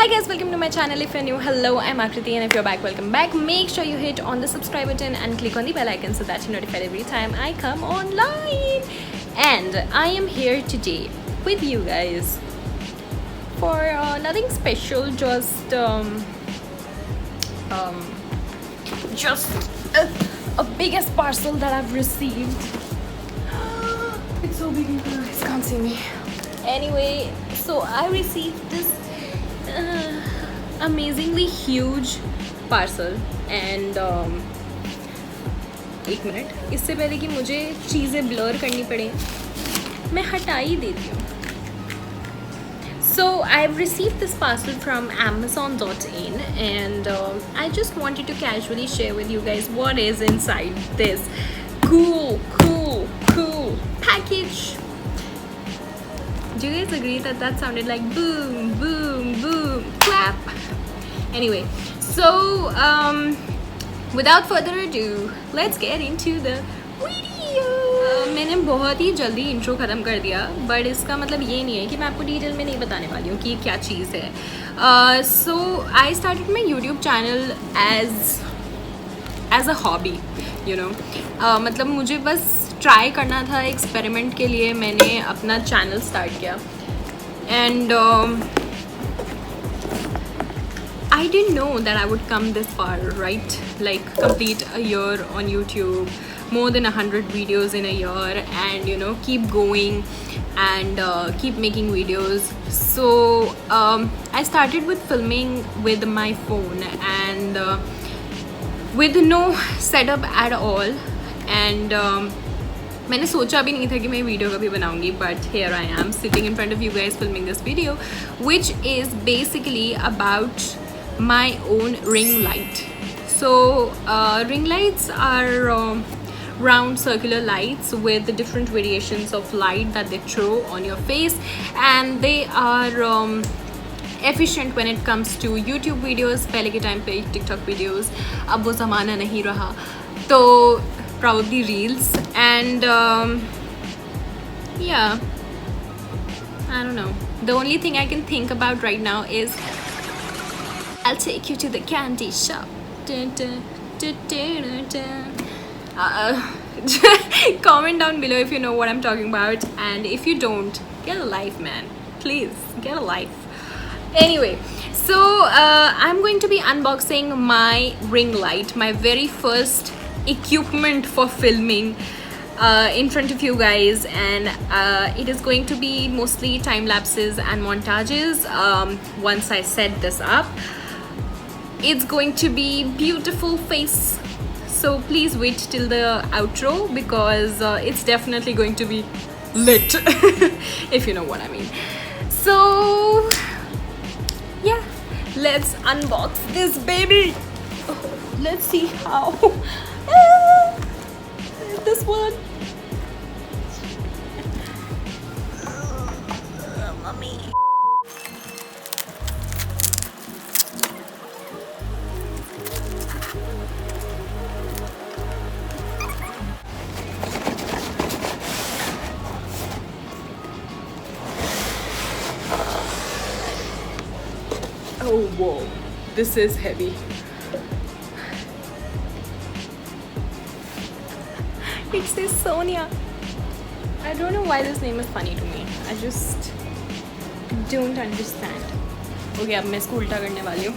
Hi guys, welcome to my channel. If you're new, hello, I'm Aakriti, and if you're back, welcome back. Make sure you hit on the subscribe button and click on the bell icon so that you're notified every time I come online. And I am here today with you guys for nothing special, just a biggest parcel that I've received. It's so big, you guys can't see me. Anyway, so I received this amazingly huge parcel and एक minute, इससे पहले कि मुझे चीज़ें blur करनी पड़े मैं हटा ही देती हूँ. So I've received this parcel from Amazon.in and I just wanted to casually share with you guys what is inside this cool package. Do you guys agree that that sounded like boom, boom, boom, clap? Anyway, so without further ado, let's get into the video. मैंने बहुत ही जल्दी intro ख़त्म कर दिया, but इसका मतलब ये नहीं है कि मैं आपको डिटेल में नहीं बताने वाली हूँ कि क्या चीज़ है. So I started my YouTube channel as a hobby, you know. मतलब मुझे बस ट्राई करना था, एक्सपेरिमेंट के लिए मैंने अपना चैनल स्टार्ट किया. And I didn't know that I would come this far, right? Like complete a year on YouTube, more than 100 videos in a year, and you know, keep going and keep making videos. So I started with filming with my phone and with no setup at all. And मैंने सोचा भी नहीं था कि मैं video कभी बनाऊंगी, but here I am sitting in front of you guys filming this video, which is basically about my own ring light. So ring lights are round circular lights with the different variations of light that they throw on your face, and they are efficient when it comes to YouTube videos. पहले के time पे TikTok videos, अब वो ज़माना नहीं रहा, तो probably reels. And yeah, I don't know, the only thing I can think about right now is I'll take you to the candy shop. Dun, dun, dun, dun, dun, dun. Comment down below if you know what I'm talking about, and if you don't, get a life, man. Please get a life. Anyway, so I'm going to be unboxing my ring light, my very first equipment for filming in front of you guys, and it is going to be mostly time lapses and montages. Once I set this up, it's going to be beautiful face, so please wait till the outro because it's definitely going to be lit if you know what I mean. So yeah, let's unbox this baby. Let's see how this one. Mommy. Oh whoa, this is heavy. It says Sonia. I don't know why this name is funny to me. I just don't understand. Okay, अब मैं इसको उल्टा करने वाली हूँ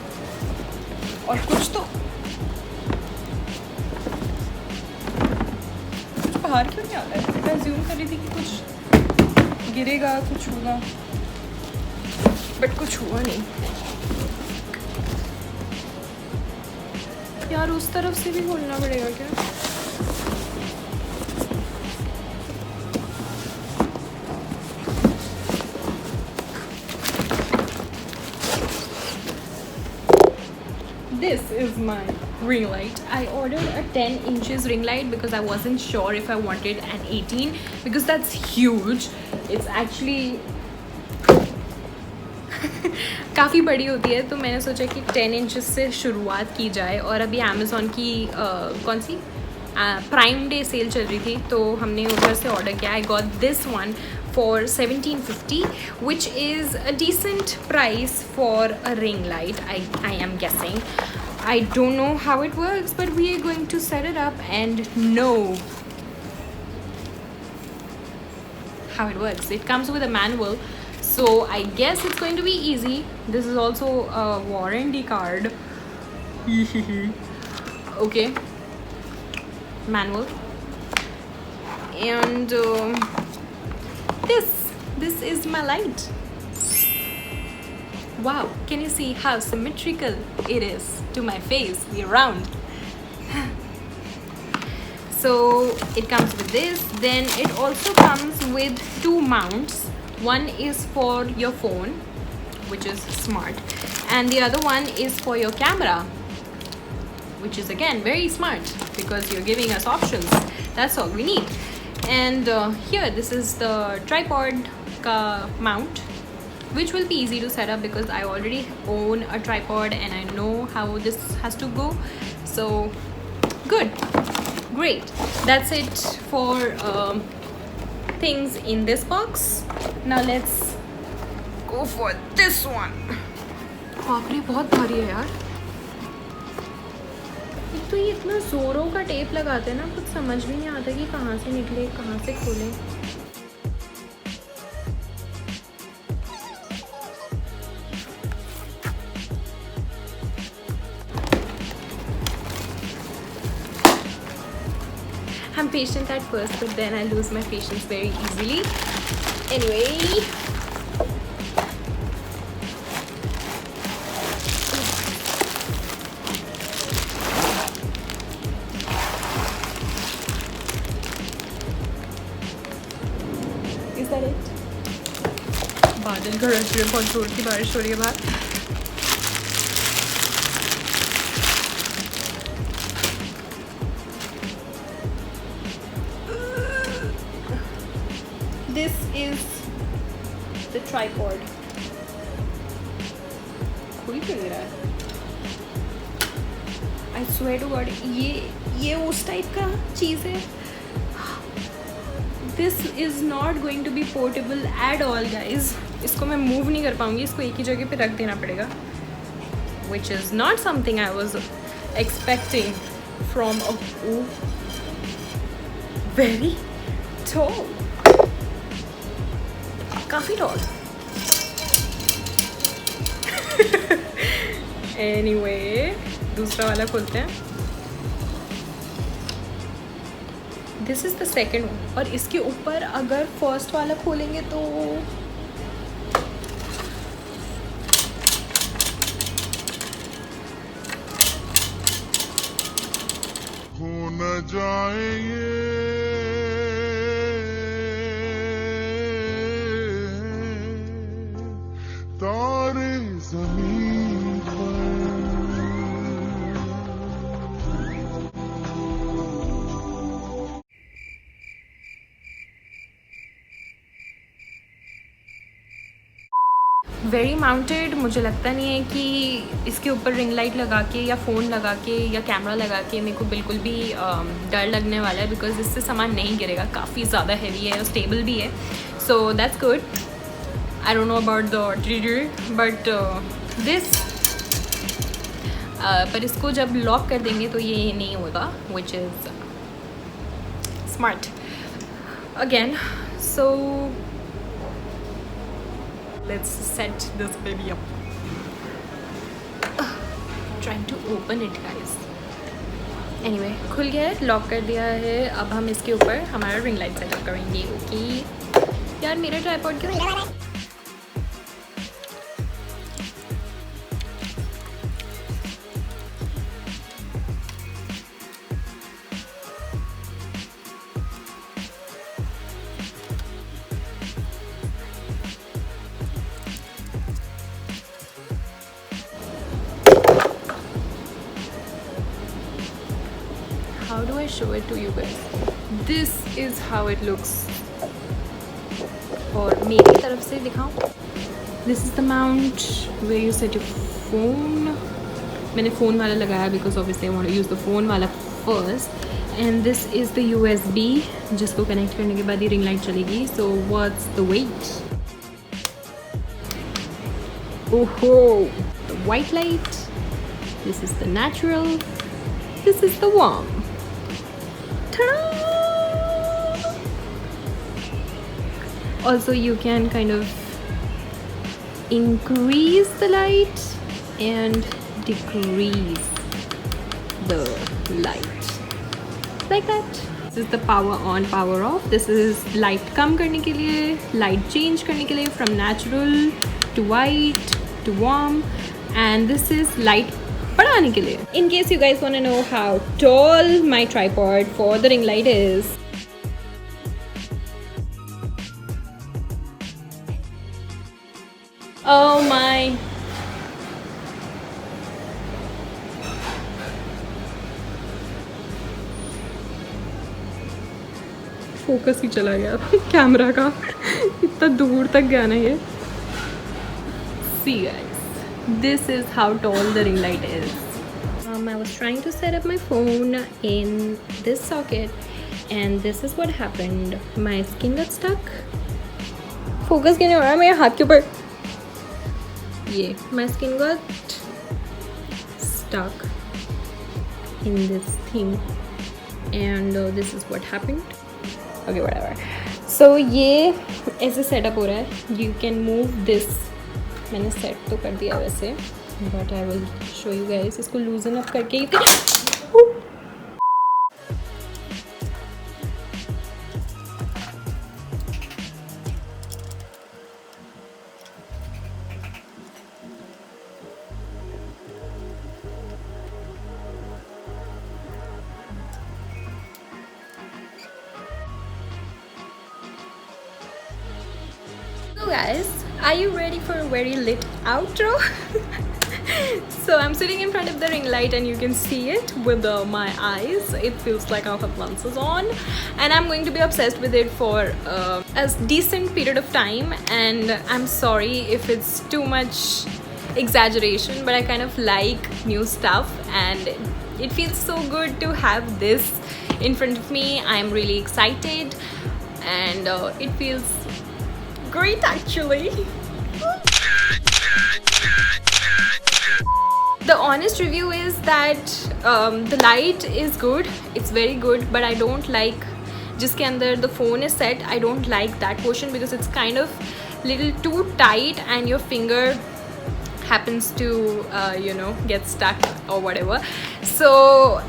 और कुछ बाहर क्यों नहीं आ रहा है? मैं ज़ूम कर रही थी कि कुछ गिरेगा, कुछ होगा, बट कुछ हुआ नहीं. यार उस तरफ से भी खोलना पड़ेगा क्या? This is my ring light. I ordered a 10 inches ring light because I wasn't sure if I wanted an 18 because that's huge. It's actually काफ़ी बड़ी होती है, तो मैंने सोचा कि 10 इंचेस से शुरुआत की जाए. और अभी अमेज़ॉन की कौन सी प्राइम डे सेल चल रही थी, तो हमने उधर से ऑर्डर किया. I got this one for 1750, which is a decent price for a ring light. I am guessing. I don't know how it works, but we are going to set it up and know how it works. It comes with a manual, so I guess it's going to be easy. This is also a warranty card. Okay, manual. And this is my light. Wow, can you see how symmetrical it is to my face? We're round. So it comes with this. Then it also comes with two mounts. One is for your phone, which is smart, and the other one is for your camera, which is again very smart because you're giving us options. That's all we need. And here, this is the tripod mount, which will be easy to set up because I already own a tripod and I know how this has to go. So good, great. That's it for things in this box. Now let's go for this one. बाप रे, बहुत भारी है यार. एक तो ये इतना जोरों का टेप लगाते हैं ना, कुछ समझ भी नहीं आता कि कहाँ से निकले कहाँ से खोले. I'm patient at first, but then I lose my patience very easily. Anyway, is that it? बादल गरज रहे, बहुत जोर की बारिश हो रही है बाहर. This is the tripod. खुल क्यों नहीं रहा है? I swear to God, ये उस टाइप का चीज़ है. This is not going to be portable at all, guys. इसको मैं मूव नहीं कर पाऊँगी. इसको एक ही जगह पे रख देना पड़ेगा, which is not something I was expecting from a very tall. काफ़ी टॉल. Anyway, दूसरा वाला खोलते हैं. This is the second one. और इसके ऊपर अगर फर्स्ट वाला खोलेंगे तो हो न जाएंगे तारे ज़मीन पर. Very mounted. मुझे लगता नहीं है कि इसके ऊपर रिंग लाइट लगा के या फ़ोन लगा के या कैमरा लगा के मेरे को बिल्कुल भी डर लगने वाला है, बिकॉज इससे सामान नहीं गिरेगा. काफ़ी ज़्यादा हैवी है और स्टेबल भी है. So that's good. I don't know about the trigger, but this पर इसको जब लॉक कर देंगे तो ये नहीं होगा, which is smart again. So let's set this baby up. Trying to open it, guys. Anyway, खुल गया है, लॉक कर दिया है. अब हम इसके ऊपर हमारा रिंग लाइट सेटअप करेंगे. ओके यार, मेरा ट्राइपॉड क्यों लगा? How do I show it to you guys? This is how it looks. और मेरी तरफ से दिखाऊं. This is the mount where you set your phone. मैंने फ़ोन वाला लगाया because obviously I want to use the phone वाला first. and this is the USB जिसको connect करने के बाद ये ring light चलेगी. So what's the weight? Oh, the white light. This is the natural. This is the warm. Ta-da! Also, you can kind of increase the light and decrease the light like that. This is the power on, power off. This is light कम करने के लिए, light change करने के लिए from natural to white to warm, and this is light बढ़ाने के लिए. In case you guys want to know how tall my tripod for the ring light is, oh my, focus ही चला गया camera का, इतना दूर तक गया ना ये. See guys, this is how tall the ring light is. I was trying to set up my phone in this socket and this is what happened. My skin got stuck. Focus क्यों नहीं हो रहा है मेरे हाथ के ऊपर? ये my skin got stuck in this thing and this is what happened. Okay, whatever. So ये ऐसे setup हो रहा है. You can move this. मैंने सेट तो कर दिया वैसे, but I will show you guys. इसको लूजन अप करके So guys, are you ready for a very lit outro? So I'm sitting in front of the ring light and you can see it with my eyes. It feels like I have lenses on and I'm going to be obsessed with it for a decent period of time, and I'm sorry if it's too much exaggeration, but I kind of like new stuff and it feels so good to have this in front of me. I'm really excited and it feels great actually. The honest review is that the light is good, it's very good, but I don't like जिसके अंदर the phone is set. I don't like that portion because it's kind of little too tight and your finger happens to you know, get stuck or whatever. So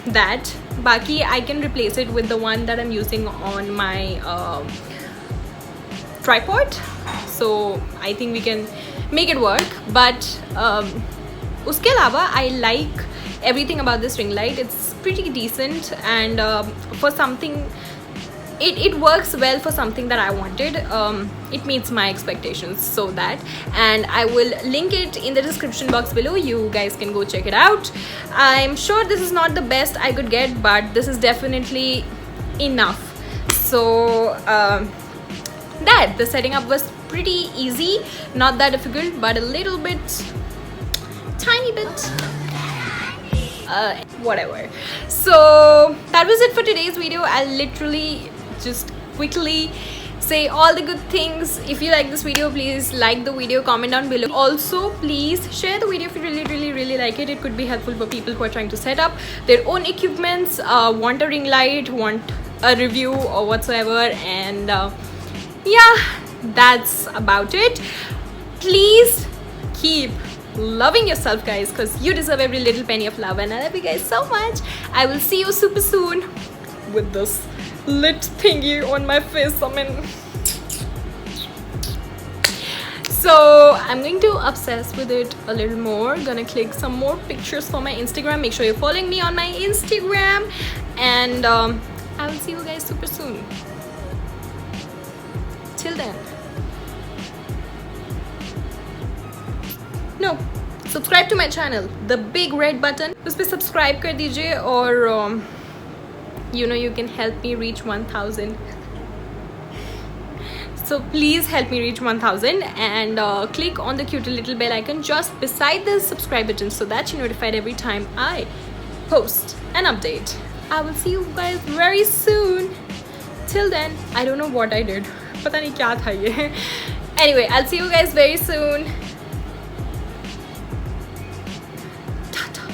that बाकी I can replace it with the one that I'm using on my tripod, so I think we can make it work. But उसके अलावा I like everything about this ring light. It's pretty decent and for something it works well for something that I wanted. It meets my expectations, so that, and I will link it in the description box below. You guys can go check it out. I'm sure this is not the best I could get, but this is definitely enough. So that the setting up was pretty easy, not that difficult, but a little bit, tiny bit whatever. So that was it for today's video. I'll literally just quickly say all the good things. If you like this video, please like the video, comment down below. Also please share the video if you really like it. It could be helpful for people who are trying to set up their own equipments, want a ring light, want a review or whatsoever. And yeah, that's about it. Please keep loving yourself guys, because you deserve every little penny of love, and I love you guys so much. I will see you super soon with this lit thingy on my face. I mean, so I'm going to obsess with it a little more. Gonna click some more pictures for my Instagram. Make sure you're following me on my Instagram, and I will see you guys super soon. Till then, no, subscribe to my channel, the big red button, उस पे subscribe कर दीजिए, और you know, you can help me reach 1000. So please help me reach 1000 and click on the cute little bell icon just beside the subscribe button so that you're notified every time I post an update. I will see you guys very soon. Till then, I don't know what I did. पता नहीं क्या था ये. Anyway, I'll see you guys very soon. Ta-ta.